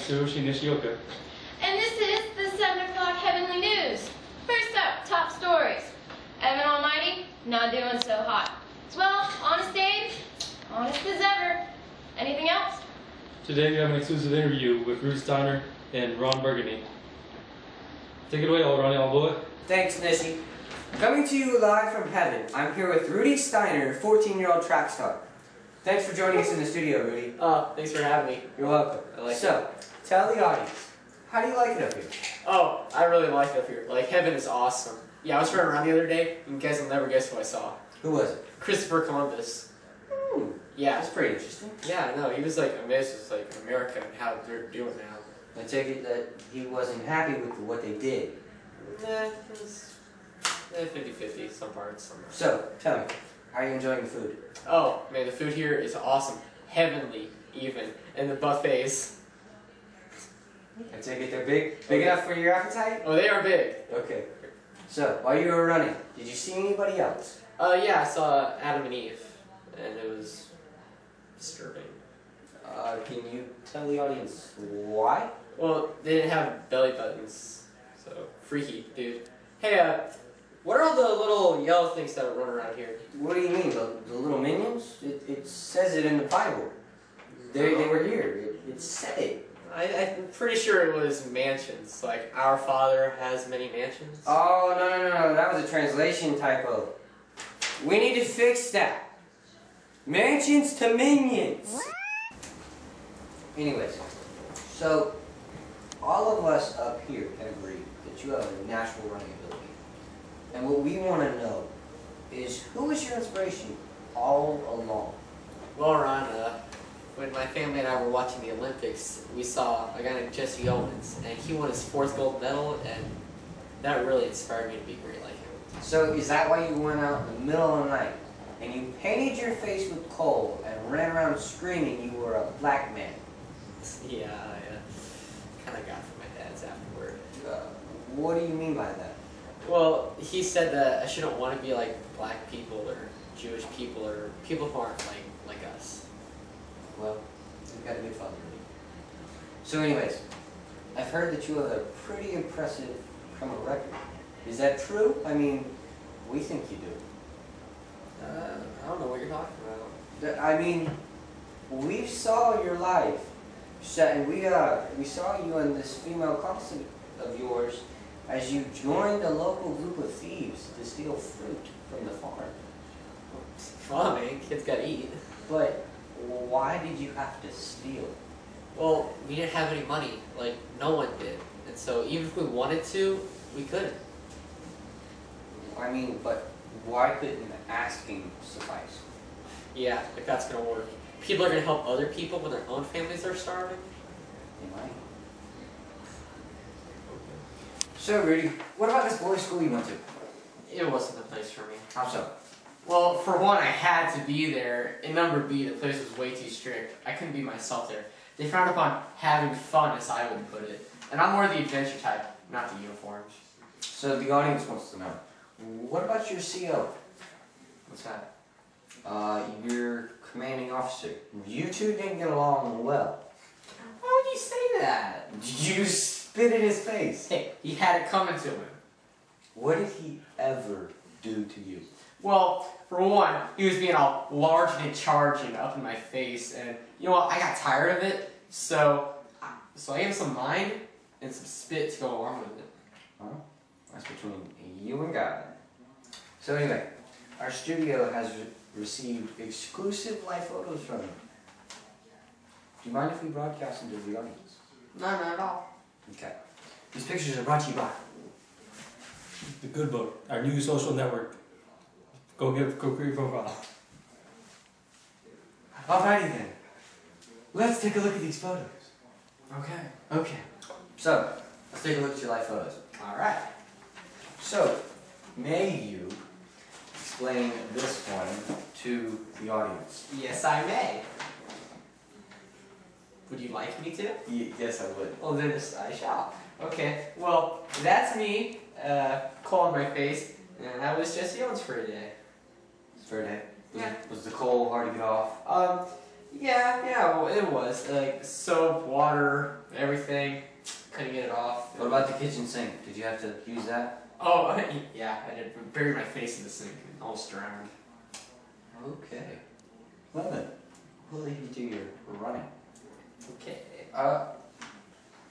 Tsuyoshi Nishioka. And this is the 7 o'clock Heavenly News. First up, top stories. Evan Almighty, not doing so hot. As well, honest Dave, honest as ever. Anything else? Today we have an exclusive interview with Ruth Steiner and Ron Burgundy. Take it away, old Ronnie, old boy. Thanks, Nishi. Coming to you live from heaven, I'm here with Rudy Steiner, 14-year-old track star. Thanks for joining us in the studio, Rudy. Thanks for having me. You're welcome. Tell the audience, how do you like it up here? Oh, I really like it up here. Like, heaven is awesome. Yeah, I was running around the other day, and you guys will never guess who I saw. Who was it? Christopher Columbus. Yeah. That's pretty interesting. Yeah, I know. He was like amazed with like America and how they're doing now. I take it that he wasn't happy with what they did. Nah, it was 50-50, some parts, some parts. So, tell me, how are you enjoying the food? Oh, man, the food here is awesome. Heavenly, even. And the buffets. I take it they're big? Big enough for your appetite? Oh, they are big. Okay. So, while you were running, did you see anybody else? Yeah, I saw Adam and Eve, and it was disturbing. Can you tell the audience why? Well, they didn't have belly buttons, so freaky, dude. Hey, what are all the little yellow things that run around here? What do you mean, the little minions? It says it in the Bible. They were here. It said it. I'm pretty sure it was mansions, like Our Father has many mansions. Oh, no. That was a translation typo. We need to fix that. Mansions to minions. Anyways, so all of us up here can agree that you have a natural running ability. And what we want to know is, who was your inspiration all along? Well, Ron, when my family and I were watching the Olympics, we saw a guy named Jesse Owens, and he won his 4th gold medal, and that really inspired me to be great like him. So is that why you went out in the middle of the night and you painted your face with coal and ran around screaming you were a black man? Yeah, I kind of got from my dad's afterward. What do you mean by that? Well, he said that I shouldn't want to be like black people or Jewish people or people who aren't like us. Well, you've got a good father. So anyways, I've heard that you have a pretty impressive criminal record. Is that true? I mean, we think you do. I don't know what you're talking about. I mean, we saw your life, and we saw you and this female consulate of yours as you joined a local group of thieves to steal fruit from the farm. Well, man, kids gotta eat. But why did you have to steal? Well, we didn't have any money, like no one did. And so even if we wanted to, we couldn't. I mean, but why couldn't asking suffice? Yeah, if that's gonna work. People are gonna help other people when their own families are starving. They might. So, Rudy, what about this boys' school you went to? It wasn't the place for me. How so? Well, for one, I had to be there, and number B, the place was way too strict. I couldn't be myself there. They frowned upon having fun, as I would put it. And I'm more the adventure type, not the uniforms. So the audience wants to know, what about your CO? What's that? Your commanding officer. You two didn't get along well. Why would you say that? You spit in his face. Hey, he had it coming to him. What did he ever do to you? Well, for one, he was being all large and in charge and up in my face, and you know what, I got tired of it, so I gave him some mind and some spit to go along with it. Well, that's between you and God. So anyway, our studio has received exclusive live photos from you. Do you mind if we broadcast them to the audience? No, not at all. Okay. These pictures are brought to you by The Good Book, our new social network. Go create a profile. Alrighty then. Let's take a look at these photos. Okay. Okay. So, let's take a look at your live photos. Alright. So, may you explain this one to the audience? Yes, I may. Would you like me to? Yes, I would. Well, then I shall. Okay, well, that's me, coal on my face, and that was Jesse Owens for a day. For a day? Yeah. Was the coal hard to get off? Yeah, well, it was. Like, soap, water, everything. Couldn't get it off. What about the kitchen sink? Did you have to use that? Oh, yeah, I did. Buried my face in the sink and almost drowned. Okay. Well then, we'll leave you to your running. Okay.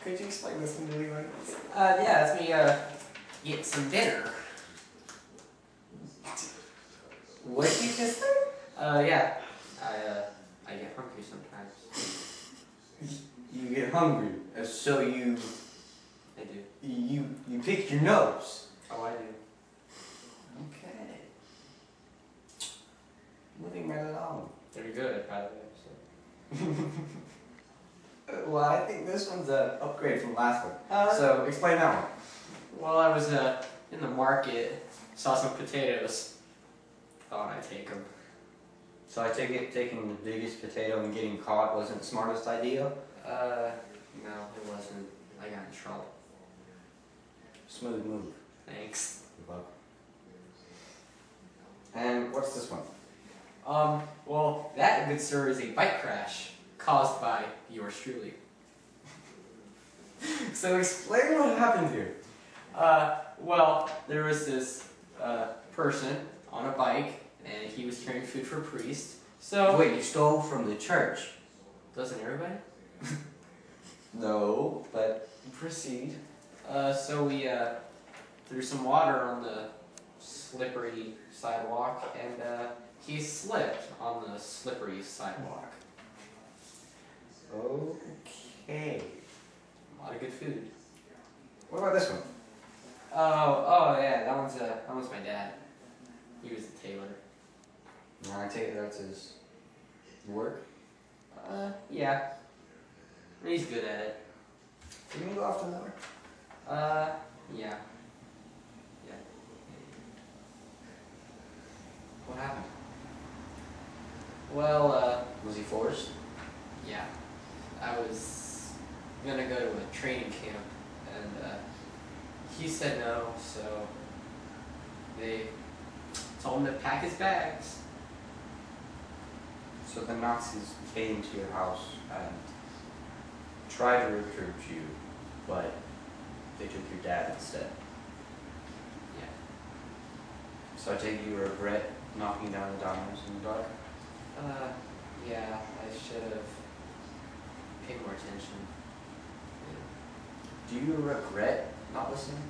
Could you explain this one to me, yeah, it's me, get some dinner. What did you just say? Yeah. I get hungry sometimes. You get hungry, so you I do. pick your nose. Oh, I do. Okay. Moving right along. They're good, by the way, so. Well, I think this one's an upgrade from last one. Uh, So explain that one. Well, I was, in the market, saw some potatoes. Thought I'd take them. So I take it taking the biggest potato and getting caught wasn't the smartest idea? No, it wasn't. I got in trouble. Smooth move. Thanks. You're welcome. And what's this one? Well, that, good sir, is a bike crash caused by yours truly. So explain what happened here. Well, there was this, person on a bike, and he was carrying food for a priest. So, Wait, you stole from the church? doesn't everybody? No, but proceed. So we, threw some water on the slippery sidewalk, and, he slipped on the slippery sidewalk. Okay. A lot of good food. What about this one? Oh yeah, that one's my dad. He was a tailor. I take it that's his work. Yeah. He's good at it. Do you go often that way? Yeah. Yeah. What happened? Well, Was he forced? yeah. I was gonna go to a training camp, and, he said no, so they told him to pack his bags. So the Nazis came to your house and tried to recruit you, but they took your dad instead. Yeah. So I take it you regret knocking down the dominoes in the dark? Yeah, I should have paid more attention. Do you regret not listening?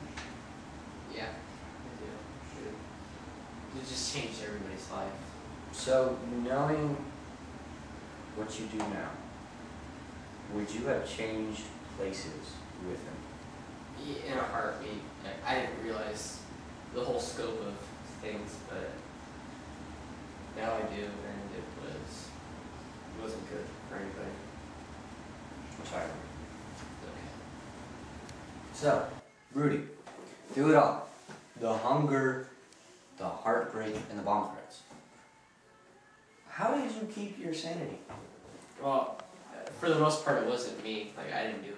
Yeah, I do. It just changed everybody's life. So, knowing what you do now, would you have changed places with him? In a heartbeat. I didn't realize the whole scope of things, but now I do, and it wasn't good for anybody. I'm sorry. Okay. So, Rudy, do it all. The hunger, the heartbreak, and the bomb threats. How did you keep your sanity? Well, for the most part, it wasn't me. Like, I didn't do it.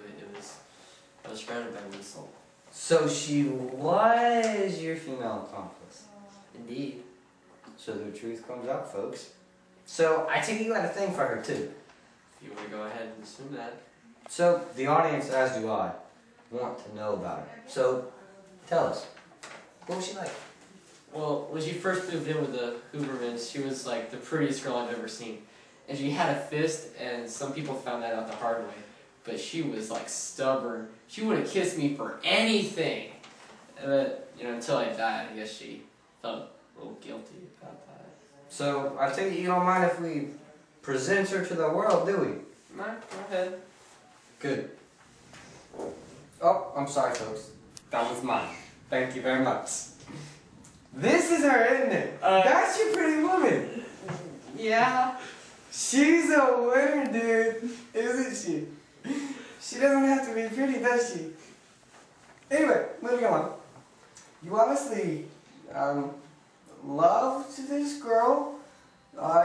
I was surrounded by Liesel. So she was your female accomplice. Indeed. So the truth comes out, folks. So I take it you had a thing for her too. If you want to go ahead and assume that. So the audience, as do I, want to know about her. So tell us, what was she like? Well, when she first moved in with the Hoovermans, she was like the prettiest girl I've ever seen. And she had a fist, and some people found that out the hard way. But she was like stubborn. She would have kissed me for anything. But, until I died, I guess she felt a little guilty about that. So I take it you don't mind if we present her to the world, do we? No, go ahead. Good. Oh, I'm sorry, folks. That was mine. Thank you very much. This is her, isn't it? That's your pretty woman. Yeah. She's a winner, dude. Isn't she? She doesn't have to be pretty, does she? Anyway, moving on. You obviously, loved this girl.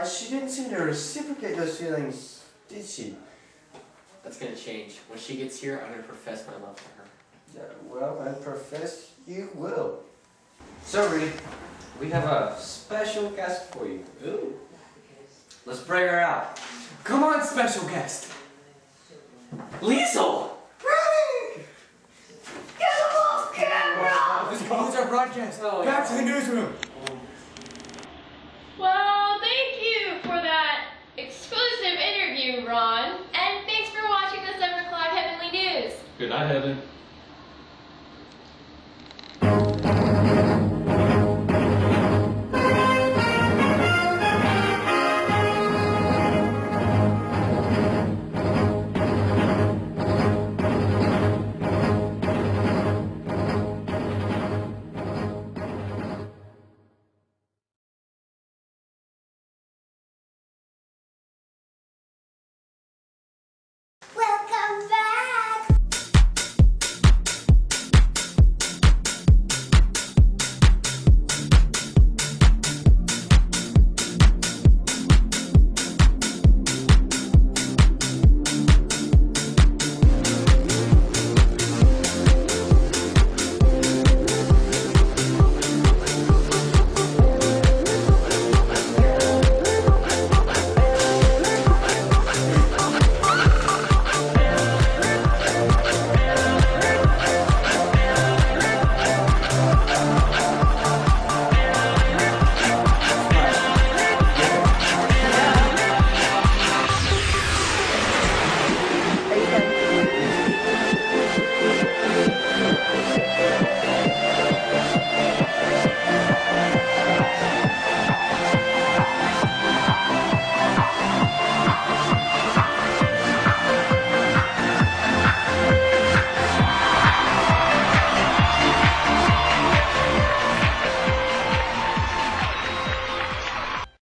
She didn't seem to reciprocate those feelings, did she? That's gonna change. When she gets here, I'm gonna profess my love to her. Yeah, well, and profess you will. So, Rudy, we have a special guest for you. Ooh. Let's bring her out. Come on, special guest. Liesel! broadcast. Oh, Back to yeah. the newsroom. Well, thank you for that exclusive interview, Ron. And thanks for watching the 7 o'clock Heavenly News. Good night, Heaven.